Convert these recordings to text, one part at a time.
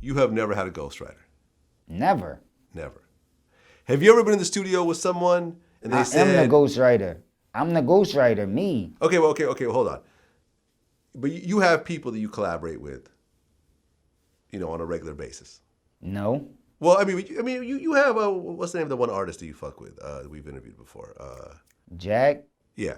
You have never had a ghostwriter. Never. Never. Have you ever been in the studio with someone and they said... I'm the ghostwriter. I'm the ghostwriter, me. Okay, well, hold on. But you have people that you collaborate with, on a regular basis. No. Well, I mean, you have what's the name of the one artist that you fuck with? That we've interviewed before. Jack. Yeah.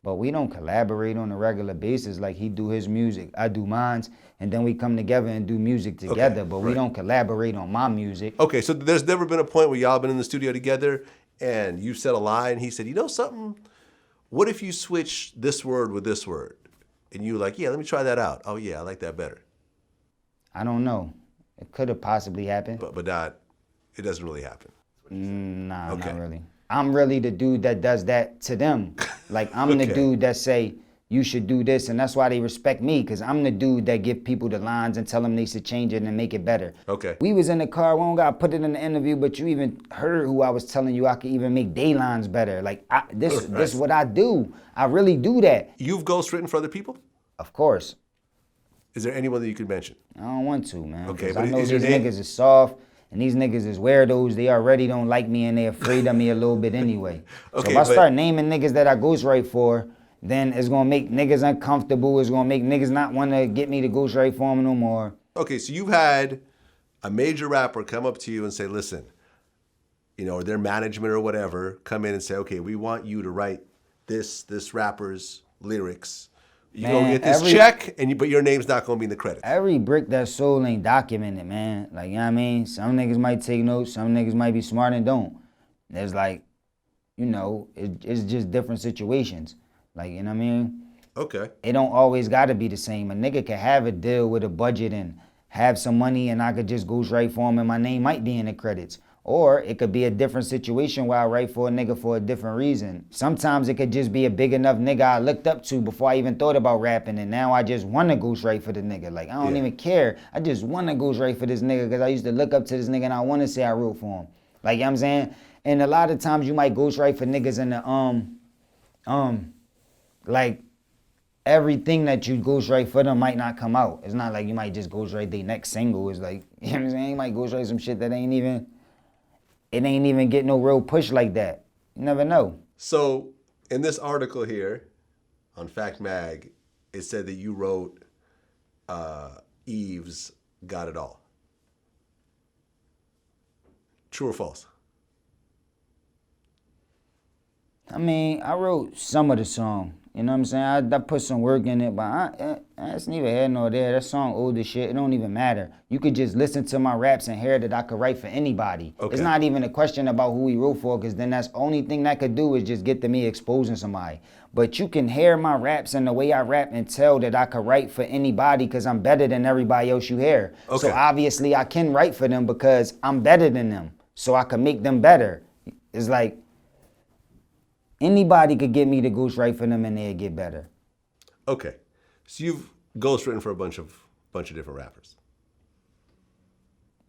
But we don't collaborate on a regular basis. Like he do his music, I do mine's, and then we come together and do music together. But we don't collaborate on my music. Okay, so there's never been a point where y'all been in the studio together and you said a line and he said, you know something? What if you switch this word with this word? And you were like, yeah, let me try that out. Oh yeah, I like that better. I don't know. It could have possibly happened. But not, it doesn't really happen. Nah, not really. I'm really the dude that does that to them. Like I'm the dude that say, you should do this, and that's why they respect me, because I'm the dude that give people the lines and tell them they should change it and make it better. Okay. We was in the car, we don't gotta put it in the interview, but you even heard who I was telling you I could even make day lines better. Like this is what I do. I really do that. You've ghostwritten for other people? Of course. Is there anyone that you could mention? I don't want to, man. Okay, but I know these niggas is soft, and these niggas is weirdos. They already don't like me, and they afraid of me a little bit anyway. Okay, so if I start naming niggas that I ghostwrite for, then it's gonna make niggas uncomfortable. It's gonna make niggas not want to get me to ghostwrite for them no more. Okay, so you've had a major rapper come up to you and say, listen, or their management or whatever, come in and say, okay, we want you to write this rapper's lyrics. You go get this check, but your name's not going to be in the credits. Every brick that's sold ain't documented, man. Like, you know what I mean? Some niggas might take notes. Some niggas might be smart and don't. There's like, it's just different situations. Like, you know what I mean? Okay. It don't always got to be the same. A nigga can have a deal with a budget and have some money and I could just ghostwrite for him and my name might be in the credits. Or it could be a different situation where I write for a nigga for a different reason. Sometimes it could just be a big enough nigga I looked up to before I even thought about rapping, and now I just want to ghostwrite for the nigga. Like, I don't even care. I just want to ghostwrite for this nigga because I used to look up to this nigga and I want to say I wrote for him. Like, you know what I'm saying? And a lot of times you might ghostwrite for niggas in the, like, everything that you ghostwrite for them might not come out. It's not like you might just ghostwrite their next single. It's like, you know what I'm saying? You might ghostwrite some shit that ain't even get no real push like that. You never know. So in this article here on Fact Mag, it said that you wrote Eve's Got It All. True or false? I mean, I wrote some of the song. You know what I'm saying? I put some work in it, but it's neither here nor there. That song old as shit. It don't even matter. You could just listen to my raps and hear that I could write for anybody. Okay. It's not even a question about who he wrote for, because then that's the only thing that could do is just get to me exposing somebody. But you can hear my raps and the way I rap and tell that I could write for anybody because I'm better than everybody else you hear. Okay. So obviously I can write for them because I'm better than them. So I can make them better. It's like, anybody could get me to ghostwrite for them and they'd get better. Okay. So you've ghostwritten for a bunch of different rappers.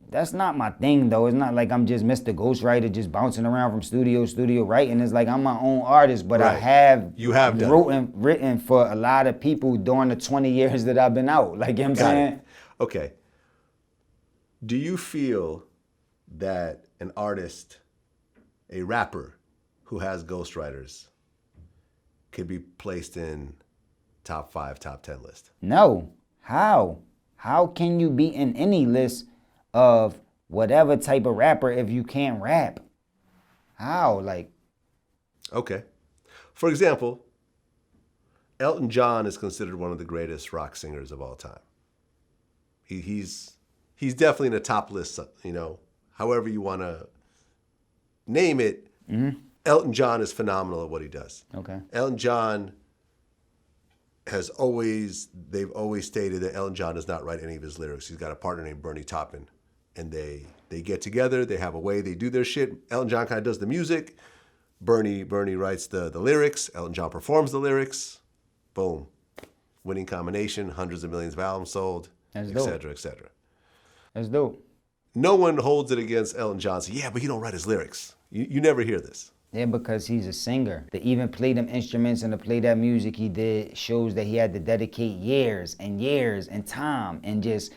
That's not my thing though. It's not like I'm just Mr. Ghostwriter just bouncing around from studio to studio writing. It's like I'm my own artist, but I have written for a lot of people during the 20 years that I've been out. Like, you know what I'm saying? Okay. Do you feel that an artist, a rapper, who has ghostwriters could be placed in top 5, top 10 list? No. How? How can you be in any list of whatever type of rapper if you can't rap? How? Like. Okay. For example, Elton John is considered one of the greatest rock singers of all time. He's definitely in the top list, however you want to name it. Mm-hmm. Elton John is phenomenal at what he does. Okay. Elton John they've always stated that Elton John does not write any of his lyrics. He's got a partner named Bernie Taupin, and they get together, they have a way they do their shit. Elton John kind of does the music. Bernie writes the lyrics. Elton John performs the lyrics. Boom. Winning combination, hundreds of millions of albums sold, et cetera, et cetera. That's dope. No one holds it against Elton John. So, yeah, but he don't write his lyrics. You never hear this. Yeah, because he's a singer. To even play them instruments and to play that music he did shows that he had to dedicate years and years and time and just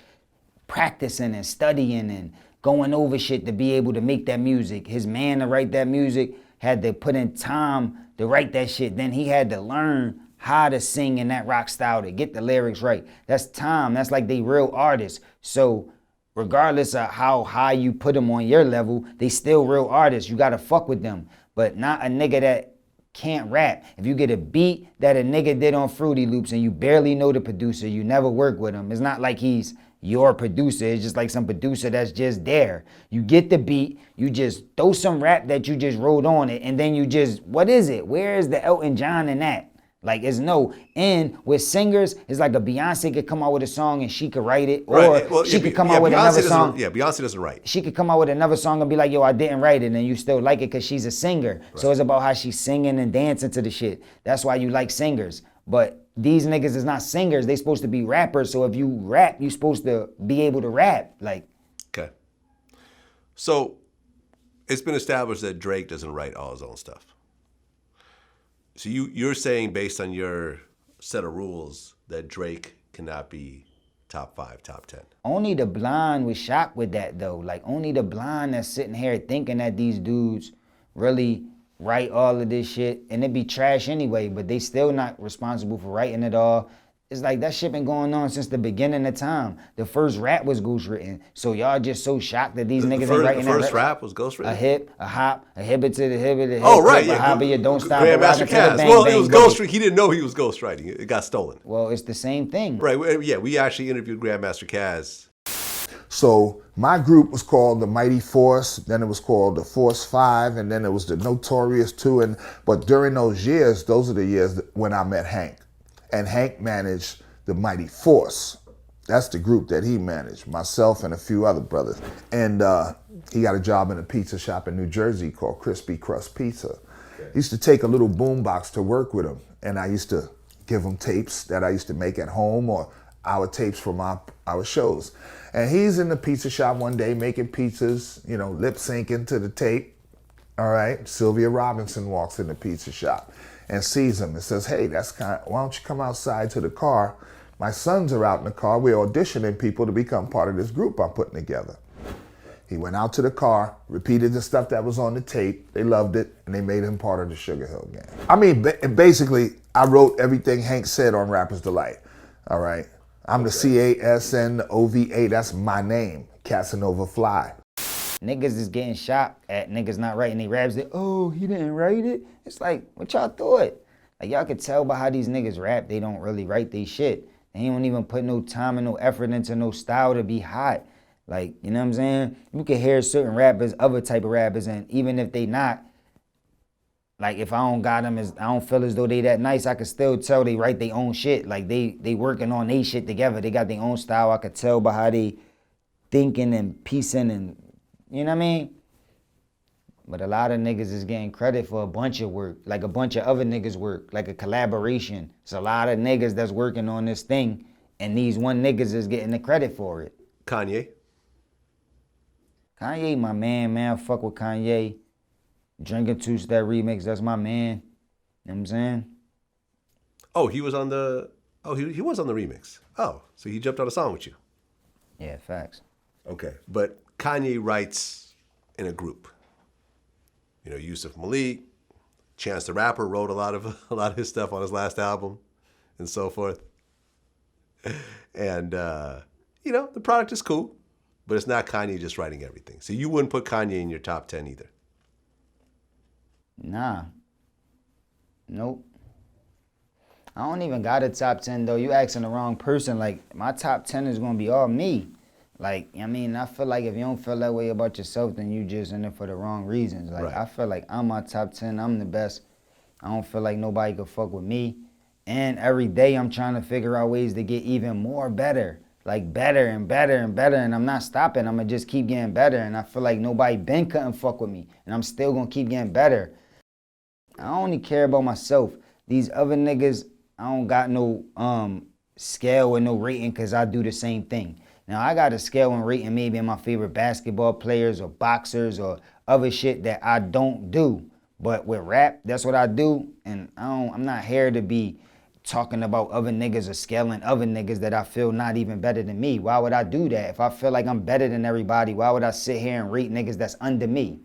practicing and studying and going over shit to be able to make that music. His man to write that music had to put in time to write that shit. Then he had to learn how to sing in that rock style to get the lyrics right. That's time. That's like they real artists. So regardless of how high you put them on your level, they still real artists. You gotta fuck with them. But not a nigga that can't rap. If you get a beat that a nigga did on Fruity Loops and you barely know the producer, you never work with him. It's not like he's your producer. It's just like some producer that's just there. You get the beat, you just throw some rap that you just wrote on it, and then you just, what is it? Where is the Elton John in that? Like, it's no. And with singers, it's like a Beyonce could come out with a song and she could write it. Or Right. Well, she could come out with another song. Yeah, Beyonce doesn't write. She could come out with another song and be like, yo, I didn't write it. And you still like it because she's a singer. Right. So it's about how she's singing and dancing to the shit. That's why you like singers. But these niggas is not singers. They supposed to be rappers. So if you rap, you supposed to be able to rap. Like. Okay. So it's been established that Drake doesn't write all his own stuff. So you're saying, based on your set of rules, that Drake cannot be top 5, top 10. Only the blind was shocked with that, though. Like, only the blind that's sitting here thinking that these dudes really write all of this shit, and it be trash anyway, but they still not responsible for writing it all. It's like that shit been going on since the beginning of time. The first rap was ghostwritten. So y'all just so shocked that these niggas ain't writing that. The first rap was ghostwritten? A hip, a hop, a hibbit to the hibbit, a hip, oh, right, a hop, you don't stop. Grandmaster Caz. Well, it was ghostwriting. He didn't know he was ghostwriting. It got stolen. Well, it's the same thing. Right, yeah, we actually interviewed Grandmaster Caz. So my group was called the Mighty Force, then it was called the Force 5, and then it was the Notorious 2. But during those years, those are the years when I met Hank. And Hank managed the Mighty Force. That's the group that he managed, myself and a few other brothers. And he got a job in a pizza shop in New Jersey called Crispy Crust Pizza. Okay. He used to take a little boombox to work with him, and I used to give him tapes that I used to make at home or our tapes from our shows. And he's in the pizza shop one day making pizzas, you know, lip syncing to the tape. All right, Sylvia Robinson walks in the pizza shop and sees him and says, hey, why don't you come outside to the car? My sons are out in the car. We're auditioning people to become part of this group I'm putting together. He went out to the car, repeated the stuff that was on the tape. They loved it, and they made him part of the Sugar Hill Gang. I mean, basically, I wrote everything Hank said on Rapper's Delight, all right? I'm the CASNOVA, that's my name, Casanova Fly. Niggas is getting shocked at niggas not writing their raps. That, oh, he didn't write it? It's like, what y'all thought? Like, y'all could tell by how these niggas rap, they don't really write their shit. They don't even put no time and no effort into no style to be hot. Like, you know what I'm saying? You can hear certain rappers, other type of rappers, and even if they not, like, if I don't got them, I don't feel as though they that nice, I could still tell they write their own shit. Like, they working on their shit together. They got their own style. I could tell by how they thinking and piecing and, you know what I mean? But a lot of niggas is getting credit for a bunch of work, like a bunch of other niggas work, like a collaboration. It's a lot of niggas that's working on this thing, and these one niggas is getting the credit for it. Kanye? Kanye, my man, I fuck with Kanye. Drinking Two-Step Remix, that's my man. You know what I'm saying? Oh, he was on the remix. Oh, so he jumped on a song with you. Yeah, facts. Okay, but Kanye writes in a group. You know, Yusuf Malik, Chance the Rapper wrote a lot of his stuff on his last album, and so forth. And you know, the product is cool, but it's not Kanye just writing everything. So you wouldn't put Kanye in your top 10 either. Nah. Nope. I don't even got a top 10 though. You asking the wrong person. Like, my top 10 is gonna be all me. Like, I mean, I feel like if you don't feel that way about yourself, then you just in it for the wrong reasons. Like, right. I feel like I'm my top 10, I'm the best. I don't feel like nobody could fuck with me. And every day I'm trying to figure out ways to get even more better. Like, better and better and better, and I'm not stopping. I'm gonna just keep getting better. And I feel like nobody couldn't fuck with me. And I'm still gonna keep getting better. I only care about myself. These other niggas, I don't got no scale or no rating because I do the same thing. Now, I got a scale and rating maybe in my favorite basketball players or boxers or other shit that I don't do. But with rap, that's what I do. And I'm not here to be talking about other niggas or scaling other niggas that I feel not even better than me. Why would I do that? If I feel like I'm better than everybody, why would I sit here and rate niggas that's under me?